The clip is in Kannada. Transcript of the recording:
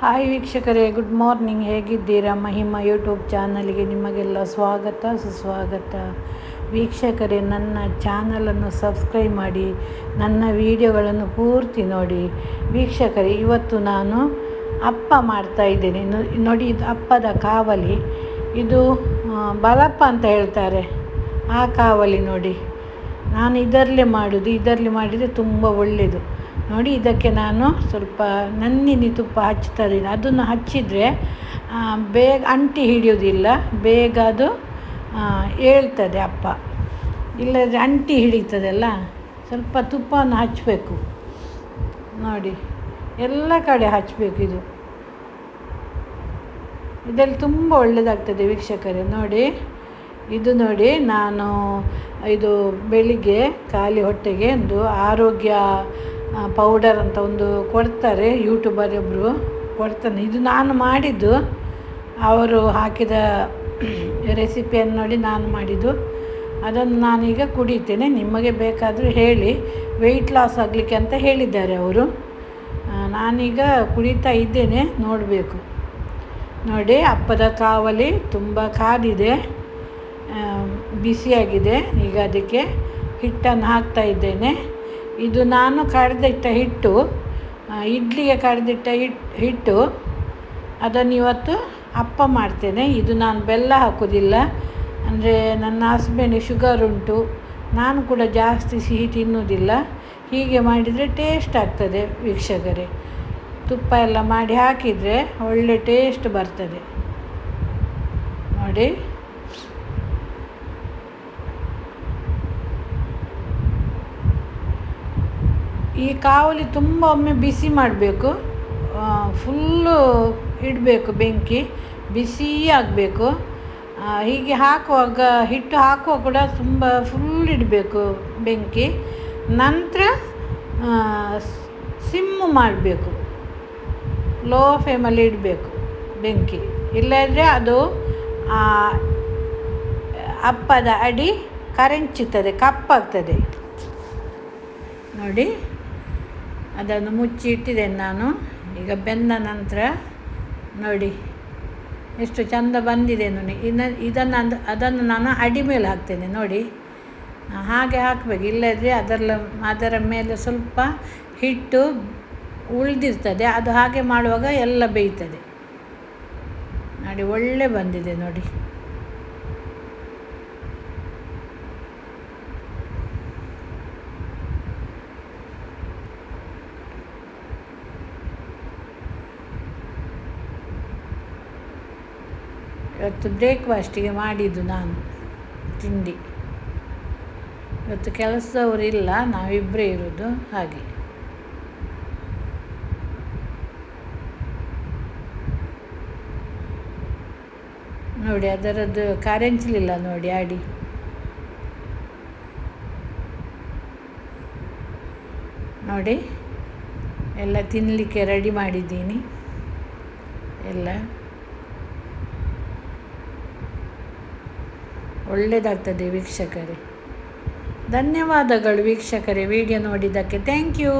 ಹಾಯ್ ವೀಕ್ಷಕರೇ, ಗುಡ್ ಮಾರ್ನಿಂಗ್. ಹೇಗಿದ್ದೀರಾ? ಮಹಿಮಾ ಯೂಟ್ಯೂಬ್ ಚಾನಲ್ಗೆ ನಿಮಗೆಲ್ಲ ಸ್ವಾಗತ ಸುಸ್ವಾಗತ. ವೀಕ್ಷಕರೇ, ನನ್ನ ಚಾನಲನ್ನು ಸಬ್ಸ್ಕ್ರೈಬ್ ಮಾಡಿ, ನನ್ನ ವಿಡಿಯೋಗಳನ್ನು ಪೂರ್ತಿ ನೋಡಿ. ವೀಕ್ಷಕರೇ, ಇವತ್ತು ನಾನು ಅಪ್ಪ ಮಾಡ್ತಾಯಿದ್ದೇನೆ. ನೋಡಿ, ಇದು ಅಪ್ಪದ ಕಾವಲಿ. ಇದು ಬಲಪ್ಪ ಅಂತ ಹೇಳ್ತಾರೆ, ಆ ಕಾವಲಿ ನೋಡಿ. ನಾನು ಇದರಲ್ಲೇ ಮಾಡೋದು. ಇದರಲ್ಲಿ ಮಾಡಿದರೆ ತುಂಬ ಒಳ್ಳೆಯದು. ನೋಡಿ, ಇದಕ್ಕೆ ನಾನು ಸ್ವಲ್ಪ ನಂದಿನಿ ತುಪ್ಪ ಹಚ್ತಾ ಇದ್ದೀನಿ. ಅದನ್ನು ಹಚ್ಚಿದರೆ ಬೇಗ ಅಂಟಿ ಹಿಡಿಯೋದಿಲ್ಲ, ಬೇಗ ಅದು ಏಳ್ತದೆ ಅಪ್ಪ. ಇಲ್ಲದ್ರೆ ಅಂಟಿ ಹಿಡಿತದಲ್ಲ, ಸ್ವಲ್ಪ ತುಪ್ಪವನ್ನು ಹಚ್ಚಬೇಕು. ನೋಡಿ, ಎಲ್ಲ ಕಡೆ ಹಚ್ಚಬೇಕು. ಇದರಲ್ಲಿ ತುಂಬ ಒಳ್ಳೆಯದಾಗ್ತದೆ ವೀಕ್ಷಕರೇ. ನೋಡಿ, ಇದು ನೋಡಿ, ನಾನು ಇದು ಬೆಳಿಗ್ಗೆ ಖಾಲಿ ಹೊಟ್ಟೆಗೆ ಒಂದು ಆರೋಗ್ಯ ಪೌಡರ್ ಅಂತ ಒಂದು ಕೊಡ್ತಾರೆ, ಯೂಟ್ಯೂಬರ್ ಒಬ್ಬರು ಕೊಡ್ತಾನೆ. ಇದು ನಾನು ಮಾಡಿದ್ದು, ಅವರು ಹಾಕಿದ ರೆಸಿಪಿಯನ್ನು ನೋಡಿ ನಾನು ಮಾಡಿದ್ದು. ಅದನ್ನು ನಾನೀಗ ಕುಡಿತೇನೆ. ನಿಮಗೆ ಬೇಕಾದರೂ ಹೇಳಿ, ವೆಯ್ಟ್ ಲಾಸ್ ಆಗಲಿಕ್ಕೆ ಅಂತ ಹೇಳಿದ್ದಾರೆ ಅವರು. ನಾನೀಗ ಕುಡಿತಾ ಇದ್ದೇನೆ, ನೋಡಬೇಕು. ನೋಡಿ, ಅಪ್ಪದ ಕಾವಲಿ ತುಂಬ ಕಾದಿದೆ, ಬಿಸಿಯಾಗಿದೆ. ಈಗ ಅದಕ್ಕೆ ಹಿಟ್ಟನ್ನು ಹಾಕ್ತಾ ಇದ್ದೇನೆ. ಇದು ನಾನು ಕಡ್ದಿಟ್ಟ ಹಿಟ್ಟು, ಇಡ್ಲಿಗೆ ಕಡ್ದಿಟ್ಟ ಹಿಟ್ಟು. ಅದನ್ನು ಇವತ್ತು ಅಪ್ಪ ಮಾಡ್ತೇನೆ. ಇದು ನಾನು ಬೆಲ್ಲ ಹಾಕೋದಿಲ್ಲ, ಅಂದರೆ ನನ್ನ ಹಸ್ಬೆಂಡಿಗೆ ಶುಗರ್ ಉಂಟು, ನಾನು ಕೂಡ ಜಾಸ್ತಿ ಸಿಹಿ ತಿನ್ನೋದಿಲ್ಲ. ಹೀಗೆ ಮಾಡಿದರೆ ಟೇಸ್ಟ್ ಆಗ್ತದೆ ವೀಕ್ಷಕರೇ. ತುಪ್ಪ ಎಲ್ಲ ಮಾಡಿ ಹಾಕಿದರೆ ಒಳ್ಳೆ ಟೇಸ್ಟ್ ಬರ್ತದೆ. ನೋಡಿ, ಈ ಕಾವಲಿ ತುಂಬ ಒಮ್ಮೆ ಬಿಸಿ ಮಾಡಬೇಕು, ಫುಲ್ಲು ಇಡಬೇಕು, ಬೆಂಕಿ ಬಿಸಿ ಆಗಬೇಕು. ಹೀಗೆ ಹಾಕುವಾಗ, ಹಿಟ್ಟು ಹಾಕುವಾಗ ಕೂಡ ತುಂಬ ಫುಲ್ ಇಡಬೇಕು ಬೆಂಕಿ. ನಂತರ ಸಿಮ್ಮು ಮಾಡಬೇಕು, ಲೋ ಫ್ಲೇಮಲ್ಲಿ ಇಡಬೇಕು ಬೆಂಕಿ. ಇಲ್ಲದ್ರೆ ಅದು ಅಪ್ಪದ ಅಡಿ ಕರೆಂಚುತ್ತದೆ, ಕಪ್ಪಾಗ್ತದೆ. ನೋಡಿ, ಅದನ್ನು ಮುಚ್ಚಿ ಇಟ್ಟಿದ್ದೇನೆ ನಾನು. ಈಗ ಬೆಂದ ನಂತರ ನೋಡಿ ಎಷ್ಟು ಚೆಂದ ಬಂದಿದೆ ನೋಡಿ. ಅದನ್ನು ನಾನು ಅಡಿ ಮೇಲೆ ಹಾಕ್ತೇನೆ. ನೋಡಿ, ಹಾಗೆ ಹಾಕಬೇಕು. ಇಲ್ಲದ್ರೆ ಅದರ ಮೇಲೆ ಸ್ವಲ್ಪ ಹಿಟ್ಟು ಉಳಿದಿರ್ತದೆ, ಅದು ಹಾಗೆ ಮಾಡುವಾಗ ಎಲ್ಲ ಬೇಯ್ತದೆ. ನೋಡಿ, ಒಳ್ಳೆ ಬಂದಿದೆ ನೋಡಿ. ಇವತ್ತು ಬ್ರೇಕ್ಫಾಸ್ಟಿಗೆ ಮಾಡಿದ್ದು ನಾನು ತಿಂಡಿ. ಇವತ್ತು ಕೆಲಸದವರು ಇಲ್ಲ, ನಾವಿಬ್ಬರೇ ಇರೋದು. ಹಾಗೆ ನೋಡಿ, ಅದರದ್ದು ಕರೆಂಚಲಿಲ್ಲ ನೋಡಿ ಅಡಿ. ನೋಡಿ, ಎಲ್ಲ ತಿನ್ನಲಿಕ್ಕೆ ರೆಡಿ ಮಾಡಿದ್ದೀನಿ ಎಲ್ಲ. ಒಳ್ಳೆಯದಾಗ್ತದೆ ವೀಕ್ಷಕರೇ. ಧನ್ಯವಾದಗಳು ವೀಕ್ಷಕರೇ, ವಿಡಿಯೋ ನೋಡಿದ್ದಕ್ಕೆ. Thank you.